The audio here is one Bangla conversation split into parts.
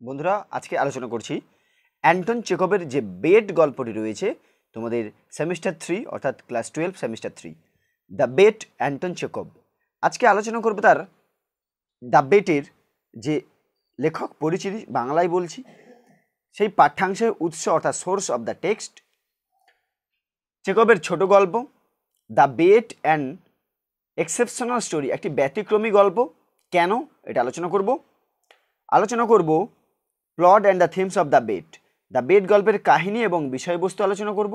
বন্ধুরা আজকে আলোচনা করছি অ্যান্টন চেকবের যে বেট গল্পটি রয়েছে তোমাদের সেমিস্টার 3 অর্থাৎ class 12 semester 3 the bet Anton Chekhov. আজকে আলোচনা করব তার দ্য বেটের যে লেখক পরিচিতি বাংলায় বলছি, সেই পাঠ্যাংশের উৎস অর্থাৎ সোর্স অফ দ্য টেক্সট, চেকবের ছোট গল্প the bet and exceptional story, একটি ব্যতিক্রমী গল্প কেন, এটা আলোচনা করব plot and the themes of the bet গল্পের কাহিনী এবং বিষয়বস্তু আলোচনা করব,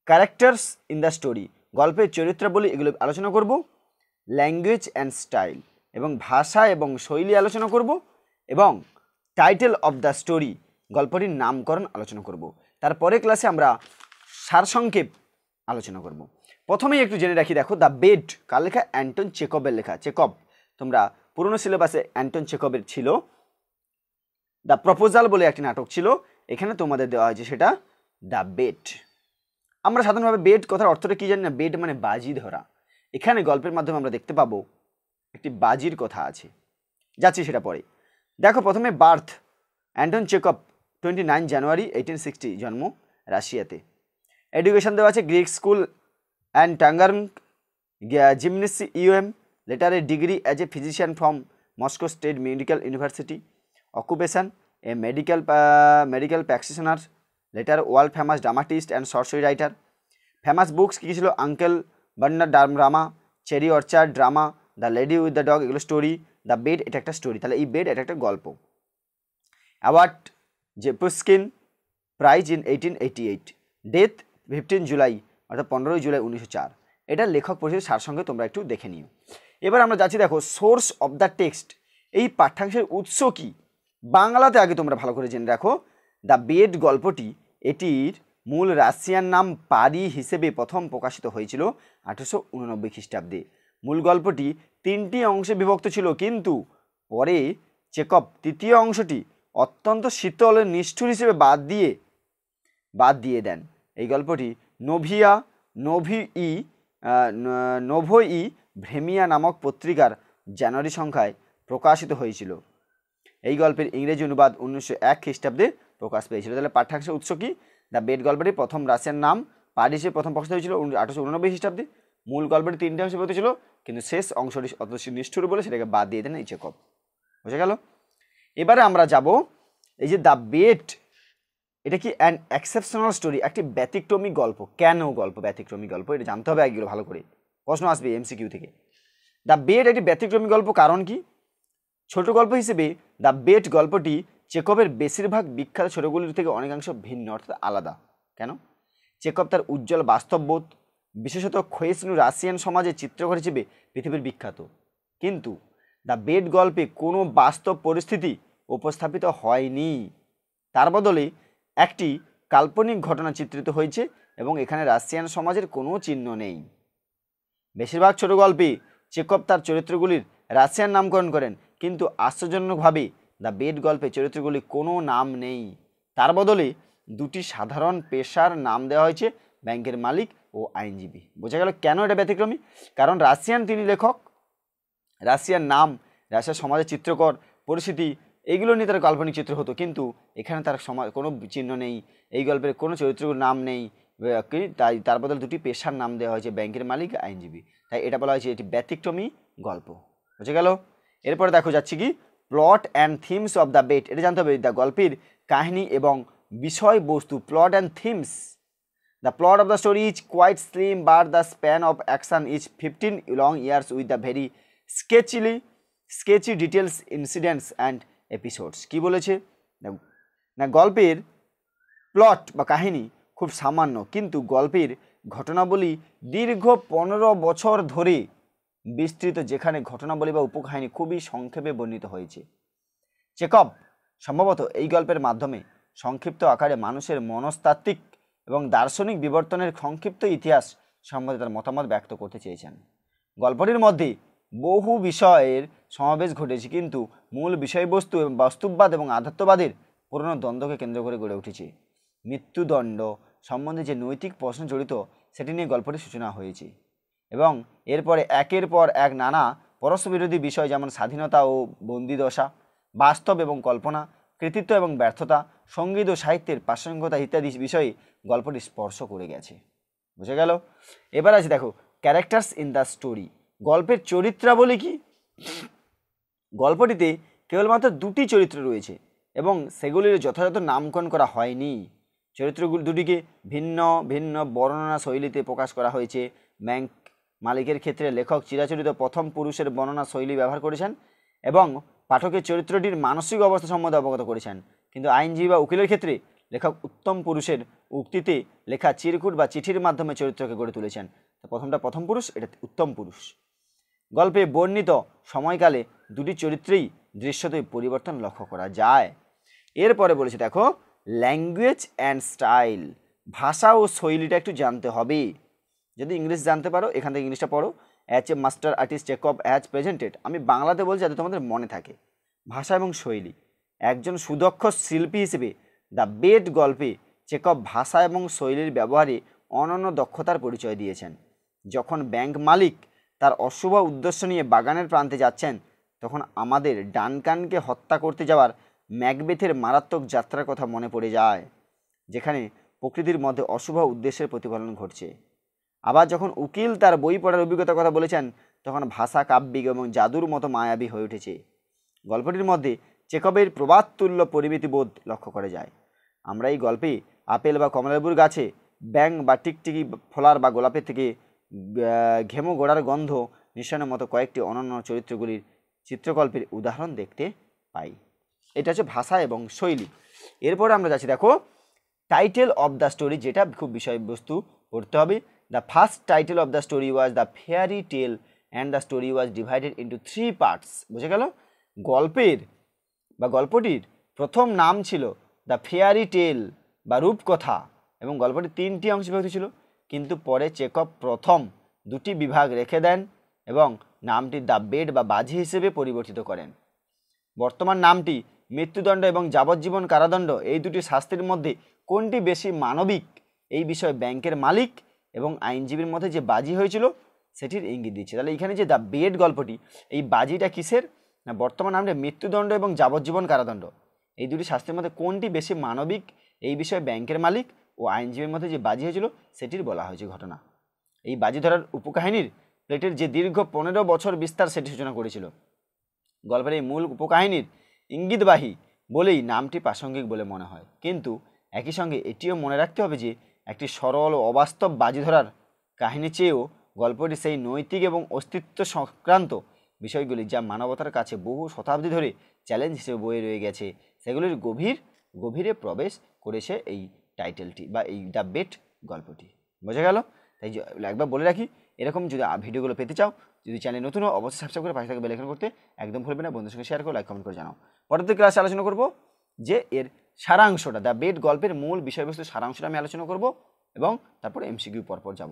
ক্যারেক্টার্স ইন দ্য স্টোরি, গল্পের চরিত্রাবলী, এগুলো আলোচনা করব, ল্যাঙ্গুয়েজ অ্যান্ড স্টাইল এবং ভাষা এবং শৈলী আলোচনা করব, এবং টাইটেল অফ দ্য স্টোরি, গল্পটির নামকরণ আলোচনা করব। তারপরে ক্লাসে আমরা সারসংক্ষেপ আলোচনা করব। প্রথমেই একটু জেনে রাখি, দেখো দ্য বেট কার লেখা? অ্যান্টন চেকবের লেখা। চেকব তোমরা পুরনো সিলেবাসে অ্যান্টন চেকবের ছিল দ্য প্রপোজাল বলে একটি নাটক ছিল, এখানে তোমাদের দেওয়া হয়েছে সেটা দ্য বেট। আমরা সাধারণভাবে বেট কথার অর্থটা কি জানি না, বেট মানে বাজি ধরা। এখানে গল্পের মাধ্যমে আমরা দেখতে পাবো একটি বাজির কথা আছে, যাচ্ছি সেটা পরে। দেখো প্রথমে বার্থ, অ্যান্টন চেকব 29 জানুয়ারি 1860 জন্ম, রাশিয়াতে। এডুকেশন দেওয়া আছে গ্রিক স্কুল অ্যান্ড টাঙ্গার্ন gymnasium, later a degree as a physician from Moscow state medical university. Occupation a medical practitioner, later world famous dramatist and short story writer. Famous books কী ছিল? আঙ্কেল বার্নার drama, cherry orchard drama, the lady with the dog, এগুলো স্টোরি। দ্য বেড এটা একটা স্টোরি, তাহলে এই বেড এটা একটা গল্প। Award the Pushkin prize in 1888, death 15 July অর্থাৎ 15 জুলাই 1904। এটা লেখক পরিচিতির সারসঙ্গে তোমরা একটু দেখে নিও। এবার আমরা যাচ্ছি, দেখো সোর্স অফ দ্য টেক্সট, এই পাঠ্যাংশের উৎস কি বাংলাতে আগে তোমরা ভালো করে জেনে রাখো। দ্য বেট গল্পটি, এটির মূল রাশিয়ান নাম পারি হিসেবে প্রথম প্রকাশিত হয়েছিল 1889 খ্রিস্টাব্দে। মূল গল্পটি 3টি অংশে বিভক্ত ছিল, কিন্তু পরে চেকব তৃতীয় অংশটি অত্যন্ত শীতল নিষ্ঠুর হিসেবে বাদ দিয়ে দেন। এই গল্পটি নোভোই ভ্রেমিয়া নামক পত্রিকার জানুয়ারি সংখ্যায় প্রকাশিত হয়েছিল। এই গল্পের ইংরেজি অনুবাদ 1901 খ্রিস্টাব্দে প্রকাশ পেয়েছিল। তাহলে পাঠ্যাংশের উৎস কি? দ্য বেট গল্পটি প্রথম রাশিয়ান নাম পারিসে প্রথম প্রকাশিত হয়েছিল 1889 খ্রিস্টাব্দে। মূল গল্পটি 3টে অংশে বিভক্ত ছিল, কিন্তু শেষ অংশটি অত নিষ্ঠুর বলে সেটাকে বাদ দিয়ে দেন এই চেকব। বুঝে গেল? এবারে আমরা যাব, এই যে দ্য বেট, এটা কি অ্যান এক্সেপশনাল স্টোরি, একটি ব্যতিক্রমী গল্প। কেন ব্যতিক্রমী গল্প, এটা জানতে হবে একগুলো ভালো করে, প্রশ্ন আসবে এমসিকিউ থেকে। দ্য বেট একটি ব্যতিক্রমী গল্প, কারণ কি? ছোট গল্প হিসেবে দ্য বেট গল্পটি চেকবের বেশিরভাগ বিখ্যাত ছোটগুলির থেকে অনেকাংশ ভিন্ন, অর্থাৎ আলাদা। কেন? চেকব তার উজ্জ্বল বাস্তববোধ, বিশেষত ক্ষয়িষ্ণু রাশিয়ান সমাজের চিত্রকর হিসেবে পৃথিবীর বিখ্যাত, কিন্তু দ্য বেট গল্পে কোনো বাস্তব পরিস্থিতি উপস্থাপিত হয়নি। তার বদলে একটি কাল্পনিক ঘটনা চিত্রিত হয়েছে এবং এখানে রাশিয়ান সমাজের কোনো চিহ্ন নেই। বেশিরভাগ ছোট গল্পে চেকব তার চরিত্রগুলির রাশিয়ান নামকরণ করেন, কিন্তু আশ্চর্যজনকভাবে দ্য বেট গল্পে চরিত্রগুলির কোনো নাম নেই। তার বদলে 2টি সাধারণ পেশার নাম দেওয়া হয়েছে, ব্যাংকের মালিক ও আইনজীবী। বোঝা গেল কেন এটা ব্যতিক্রমী? কারণ রাশিয়ান তিনি লেখক, রাশিয়ার নাম, রাশিয়ার সমাজের চিত্রকর পরিস্থিতি, এইগুলো নিয়ে তার কাল্পনিক চিত্র হতো, কিন্তু এখানে তার সমাজ কোনো চিহ্ন নেই, এই গল্পের কোনো চরিত্রগুলোর নাম নেই, তাই তার বদলে 2টি পেশার নাম দেওয়া হয়েছে, ব্যাংকের মালিক, আইনজীবী। তাই এটা বলা হয়েছে এটি ব্যতিক্রমী গল্প। বুঝে গেল? এরপরে দেখো যাচ্ছি কি, plot and themes of the bet, এটা জানতে হবে দ্য গল্পের কাহিনী এবং বিষয়বস্তু। Plot and themes, the plot of the story is quite slim, but the span of action is 15 long years with the very sketchy details, incidents and episodes. কি বলেছে না, গল্পের প্লট বা কাহিনী খুব সামান্য, কিন্তু গল্পের ঘটনাবলী দীর্ঘ 15 বছর ধরে বিস্তৃত, যেখানে ঘটনাবলী বা উপকাহিনী খুবই সংক্ষেপে বর্ণিত হয়েছে। চেকব সম্ভবত এই গল্পের মাধ্যমে সংক্ষিপ্ত আকারে মানুষের মনস্তাত্ত্বিক এবং দার্শনিক বিবর্তনের সংক্ষিপ্ত ইতিহাস সম্বন্ধে তার মতামত ব্যক্ত করতে চেয়েছেন। গল্পটির মধ্যে বহু বিষয়ের সমাবেশ ঘটেছে, কিন্তু মূল বিষয়বস্তু এবং বাস্তববাদ এবং আধ্যাত্মবাদের পুরনো দ্বন্দ্বকে কেন্দ্র করে গড়ে উঠেছে। মৃত্যুদণ্ড সম্বন্ধে যে নৈতিক প্রশ্ন জড়িত, সেটি নিয়ে গল্পটির সূচনা হয়েছে, এবং এরপরে একের পর এক নানা পরস্পরবিরোধী বিষয়, যেমন স্বাধীনতা ও বন্দিদশা বাস্তব এবং কল্পনা, কৃতিত্ব এবং ব্যর্থতা, সঙ্গীত ও সাহিত্যের প্রাসঙ্গিকতা ইত্যাদি বিষয়ে গল্পটি স্পর্শ করে গেছে। বুঝে গেল? এবার আছে দেখো ক্যারেক্টার্স ইন দ্য স্টোরি। গল্পের চরিত্রাবলী কি? গল্পটিতে কেবলমাত্র দুটি চরিত্র রয়েছে এবং সেগুলির যথাযথ নামকরণ করা হয়নি। চরিত্রগুলি দুটিকে ভিন্ন ভিন্ন বর্ণনা শৈলীতে প্রকাশ করা হয়েছে। ব্যাংক মালিকের ক্ষেত্রে লেখক চিরাচরিত প্রথম পুরুষের বর্ণনা শৈলী ব্যবহার করেছেন এবং পাঠকের চরিত্রটির মানসিক অবস্থা সম্বন্ধে অবগত করেছেন, কিন্তু আইনজীবী বা উকিলের ক্ষেত্রে লেখক উত্তম পুরুষের উক্তিতে লেখা চিরকুট বা চিঠির মাধ্যমে চরিত্রকে গড়ে তুলেছেন। প্রথমটা প্রথম পুরুষ, এটা উত্তম পুরুষ। গল্পে বর্ণিত সময়কালে দুটি চরিত্রেই দৃশ্যতে পরিবর্তন লক্ষ্য করা যায়। এরপরে বলেছে দেখো ল্যাঙ্গুয়েজ অ্যান্ড স্টাইল। ভাষা ও শৈলীটা একটু জানতে হবে। যদি ইংলিশ জানতে পারো এখান থেকে ইংলিশটা পড়ো। As a master artist Chekhov has presented. আমি বাংলাতে বলছি যাতে তোমাদের মনে থাকে। ভাষা এবং শৈলী। একজন সুদক্ষ শিল্পী হিসেবে দ্য বেড গল্পে চেকভ ভাষা এবং শৈলীর ব্যবহারে অনন্য দক্ষতার পরিচয় দিয়েছেন। যখন ব্যাংক মালিক তার অশুভ উদ্দেশ্য নিয়ে বাগানের প্রান্তে যাচ্ছেন, তখন আমাদের ডানকানকে হত্যা করতে যাওয়ার ম্যাকবেথের মারাত্মক যাত্রার কথা মনে পড়ে যায়, যেখানে প্রকৃতির মধ্যে অশুভ উদ্দেশ্যের প্রতিফলন ঘটছে। আবার যখন উকিল তার বই পড়ার অভিজ্ঞতার কথা বলেছেন, তখন ভাষা কাব্যিক এবং জাদুর মতো মায়াবী হয়ে উঠেছে। গল্পটির মধ্যে চেকবের প্রবাদতুল্য পরিমিতিবোধ লক্ষ্য করা যায়। আমরা এই গল্পে আপেল বা কমলালেবুর গাছে ব্যাঙ বা টিকটিকি ফলার বা গোলাপের থেকে ঘেমো গোড়ার গন্ধ নিঃসরণের মতো কয়েকটি অনন্য চরিত্রগুলির চিত্রকল্পের উদাহরণ দেখতে পাই। এটা হচ্ছে ভাষা এবং শৈলী। এরপরে আমরা যাচ্ছি দেখো টাইটেল অফ দ্য স্টোরি, যেটা খুব বিষয়বস্তু পড়তে হবে। The first title of the story was the fairy tale and the story was divided into 3 parts. বুঝে গেল? গল্পের বা গল্পটির প্রথম নাম ছিল দ্য ফেয়ারি টেল বা রূপকথা এবং গল্পটি 3টি অংশে বিভক্ত ছিল, কিন্তু পরে চেকভ প্রথম 2টি বিভাগ রেখে দেন এবং নামটি দ্য বেড বা বাজি হিসেবে পরিবর্তিত করেন। বর্তমান নামটি মৃত্যুদণ্ড এবং যাবজ্জীবন কারাদণ্ড, এই দুটি শাস্তির মধ্যে কোনটি বেশি মানবিক এই বিষয়ে ব্যাংকের মালিক এবং আইনজীবীর মধ্যে যে বাজি হয়েছিল সেটির ইঙ্গিত দিচ্ছে। তাহলে এখানে যে দ্য বেড গল্পটি, এই বাজিটা কিসের না বর্তমান নামটা মৃত্যুদণ্ড এবং যাবজ্জীবন কারাদণ্ড, এই দুটি শাস্তির মধ্যে কোনটি বেশি মানবিক এই বিষয়ে ব্যাংকের মালিক ও আইনজীবীর মধ্যে যে বাজি হয়েছিল সেটির বলা হয়েছে ঘটনা। এই বাজি ধরার উপকাহিনীর প্লেটের যে দীর্ঘ 15 বছর বিস্তার সেটি সূচনা করেছিল। গল্পের এই মূল উপকাহিনীর ইঙ্গিতবাহী বলেই নামটি প্রাসঙ্গিক বলে মনে হয়, কিন্তু একই সঙ্গে এটিও মনে রাখতে হবে যে একটি সরল ও অবাস্তব বাজি ধরার কাহিনী চেয়েও গল্পটি সেই নৈতিক এবং অস্তিত্ব সংক্রান্ত বিষয়গুলি যা মানবতার কাছে বহু শতাব্দী ধরে চ্যালেঞ্জ হিসেবে বয়ে রয়ে গেছে সেগুলির গভীরে প্রবেশ করেছে এই টাইটেলটি বা এই দ্য বেড গল্পটি। বোঝা গেল? তাই একবার বলে রাখি, এরকম যদি ভিডিওগুলো পেতে চাও, যদি চ্যানেল নতুন হয় অবশ্যই সাবস্ক্রাইব করে পাশে থাকা বেল আইকন করতে একদম ভুলবে না। বন্ধুদের সঙ্গে শেয়ার করো, লাইক কমেন্ট করে জানাও। পরবর্তী ক্লাসে আলোচনা করব যে এর সারাংশটা, দ্য বেড গল্পের মূল বিষয়বস্তু সারাংশটা আমি আলোচনা করব এবং তারপর এমসিকিউ পরপর যাব।